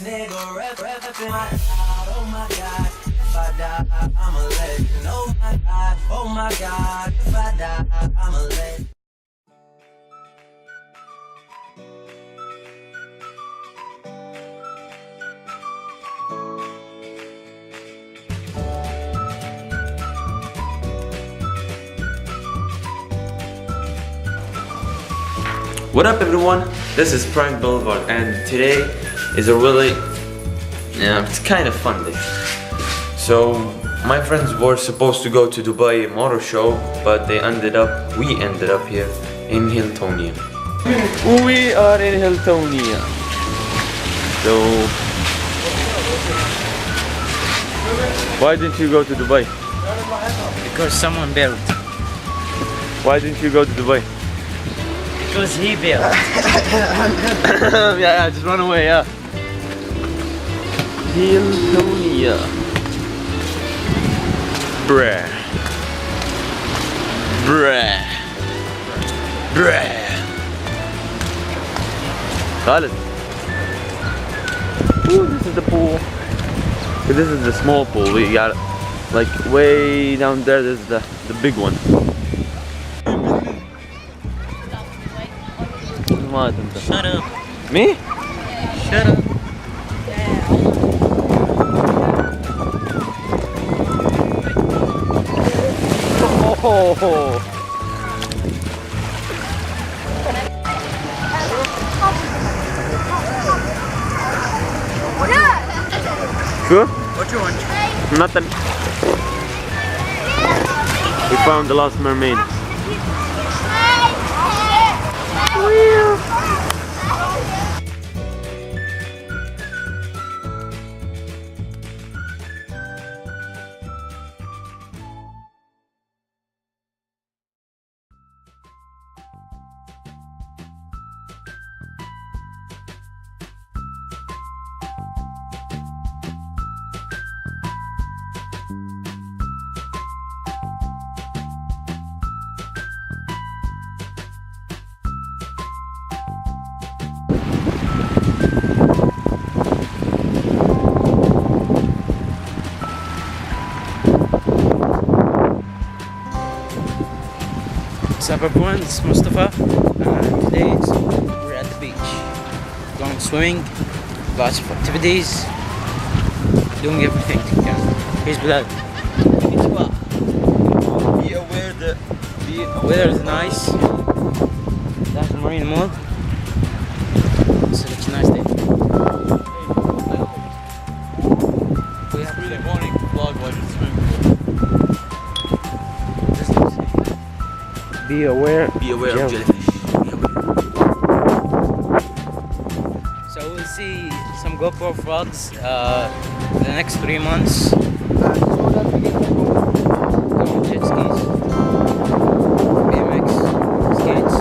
nigga rapping my God, oh my God. If I die, I'm a legend. Oh my God, oh my God. If I die, I'm a legend. What up everyone, this is Prank Boulevard and today is a really, it's kind of fun day. So my friends were supposed to go to Dubai Motor Show, but we ended up here in Hiltonia. We are in Hiltonia. So why didn't you go to Dubai? Because someone built. Why didn't you go to Dubai? Because he built. yeah, just run away, yeah. Hiltonia. Bruh. Khalid. Ooh, this is the pool. This is the small pool. We got it. Like way down there, this is the big one. Shut up. Me? Shut up. Oh. Sure? What you want? Nothing. We found the last mermaid. What's up everyone, it's Mustafa. Today we're at the beach. Going swimming, lots of activities, doing everything. Here's Bilal. Be aware that The weather is nice. That's the Marine Mall. So it's a nice day. it's really boring to vlog while you're swimming. Be aware. Be aware of jellyfish. jellyfish. Be aware. So we'll see some GoPro vlogs the next 3 months. Going jet skis, BMX, skates,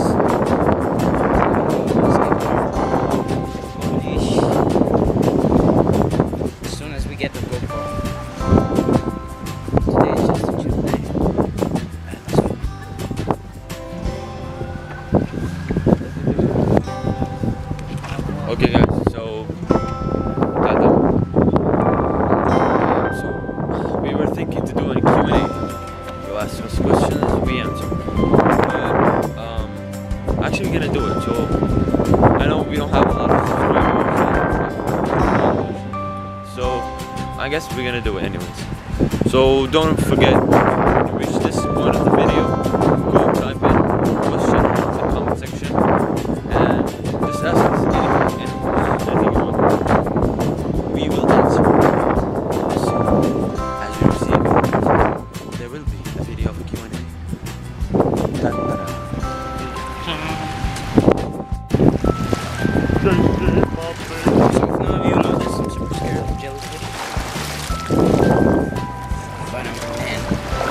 as soon as we get the GoPro. Today is just a chill day. Okay guys, so Tata. So we were thinking to do a Q&A. You ask us questions, we answer. But actually we're gonna do it. So I know we don't have a lot of subscribers, so I guess we're gonna do it anyways. So don't forget, when you reach this point of the video, go type in question in the comment section and just ask us anything you want. We will answer as soon as you receive it. There will be a video of a Q&A. So if none of you know this, I'm super scared of jellyfish. But I'm a man,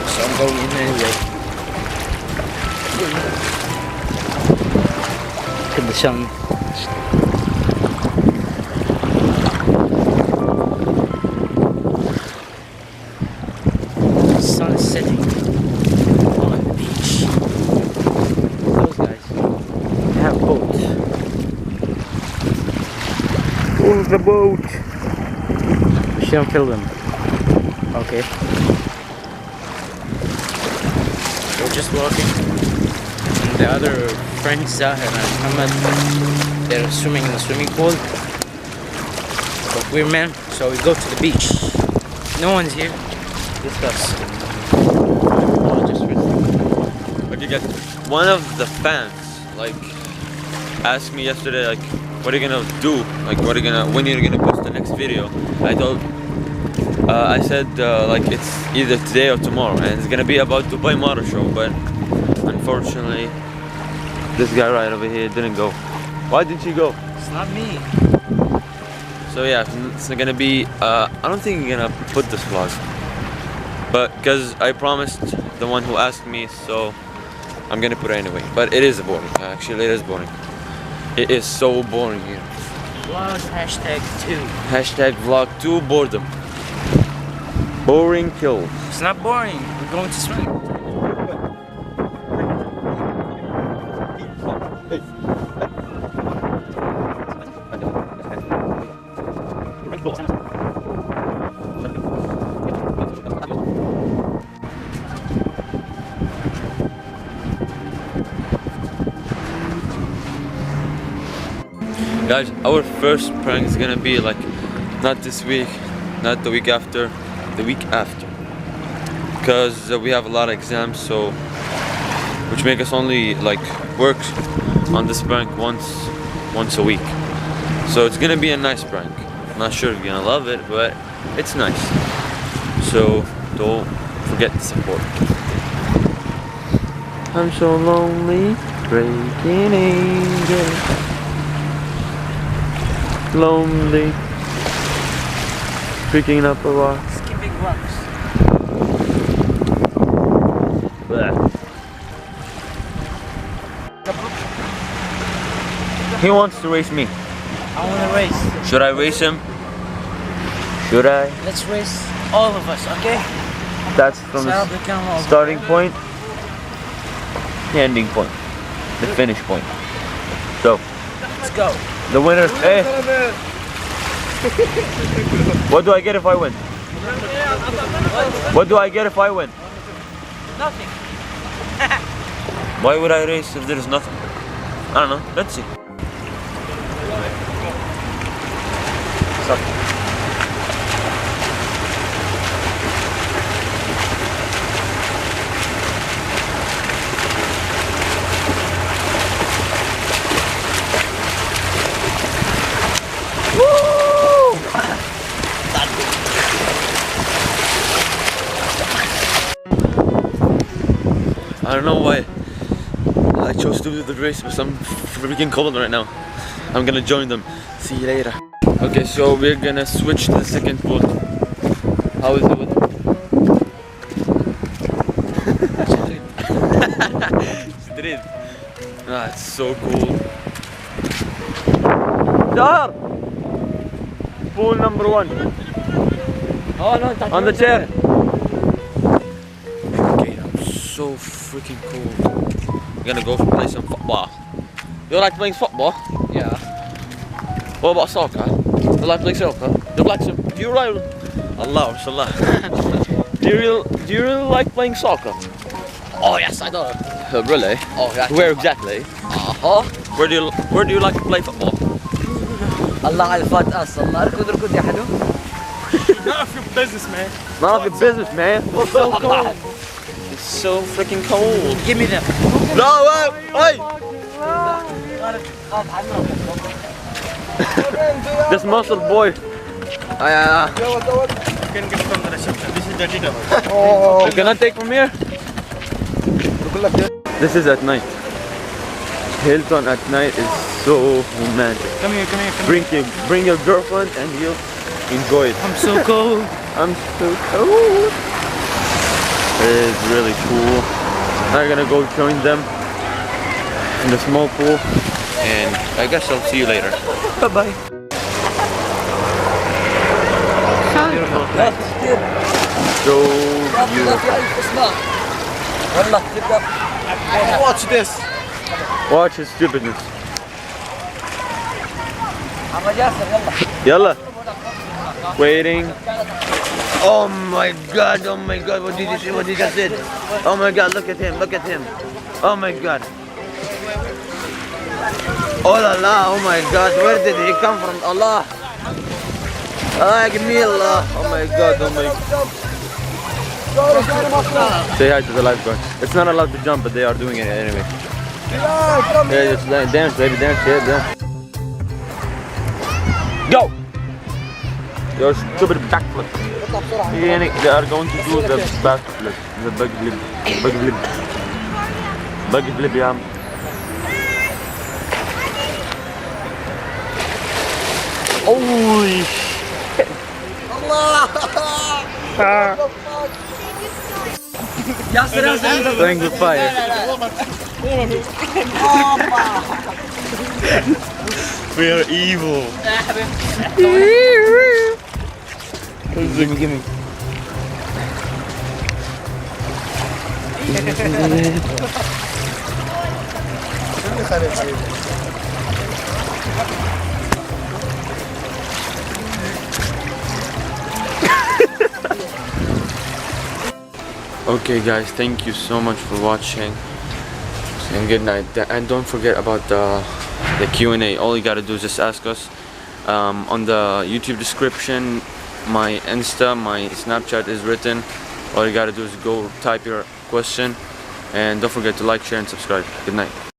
so I'm going in anyway. Look at the sun. The sun is setting on the beach. Those guys, they have boats. Oh Move the boat. We shouldn't film them. Okay. We're just walking. And the other friends, Zahir and Muhammad, they're swimming in the swimming pool. But we're men, so we go to the beach. No one's here. Just us. Oh, just Okay, guys. One of the fans like asked me yesterday, like, what are you gonna do? Like, when you're gonna post the next video? I said like it's either today or tomorrow, and it's gonna be about Dubai Motor Show. But unfortunately, this guy right over here didn't go. Why didn't you go? It's not me. So yeah, it's gonna be. I don't think I'm gonna put this vlog, but because I promised the one who asked me, so I'm gonna put it anyway. But it is boring. Actually, it is boring. It is so boring here. Vlog #2. Hashtag vlog 2 boredom. Boring kills. It's not boring. We're going to swim. Guys, our first prank is gonna be like not this week, not the week after, the week after, because we have a lot of exams, so which make us only like work on this prank once a week. So it's gonna be a nice prank. I'm not sure if you're gonna love it, but it's nice. So don't forget to support. I'm so lonely, breaking angel. Lonely, picking up a rock. Skipping rocks. Bleh. He wants to race me. I want to race. Should I race him? Should I? Let's race all of us, okay? That's from the starting point, the ending point, the finish point. So, Let's go. the winner. Hey. What do I get if I win? What do I get if I win? Nothing. Why would I race if there's nothing? I don't know. Let's see. I don't know why I chose to do the race, but I'm freaking cold right now. I'm gonna join them. See you later. Okay, so we're gonna switch to the second pool. How is it with Street. Ah, it's so cool. Dahar! Pool number 1. Oh no, On the chair. Okay, I'm so freaking cold. We're gonna go play some football. You like playing football? Yeah. What about soccer? You like playing soccer? Do you really? Allah, Mashallah. do you really like playing soccer? Oh yes, I do. Really? Oh yeah. Where exactly? Where do you like to play football? الله على الفات الله اركض يا حلو. None of your business, man. None of your business, man. It's so cold. It's so freaking cold. Give me them. No, hey! This muscle boy. Can get from the reception. This is dirty towel. You cannot take from here? This is at night. Hilton at night is so romantic. Come here, come here. Bring your girlfriend and you'll enjoy it. I'm so cold. I'm so cold. It is really cool. I'm gonna go join them in the small pool, and I guess I'll see you later. Bye bye. Beautiful night. So beautiful. Watch this. Watch his stupidness. Yalla. Waiting. Oh my god, oh my god, what did you see? What he just did? Oh my god, look at him, look at him. Oh my god. Oh la la, oh my god, where did he come from? Allah. Allah, give me Allah. Oh my god, oh my god. Say hi to the lifeguard. It's not allowed to jump, but they are doing it anyway. Yeah, just dance, baby, dance, yeah, dance. Go! Your stupid backflip. They are going to do the backflip. The backflip. Backflip. Backflip, yeah. Holy shit. Playing with fire. We are evil. Give me. Okay guys, thank you so much for watching and good night. And don't forget about the Q&A. All you gotta do is just ask us on the YouTube description. My Insta, my Snapchat is written. All you gotta do is go type your question, and don't forget to like, share and subscribe. Good night.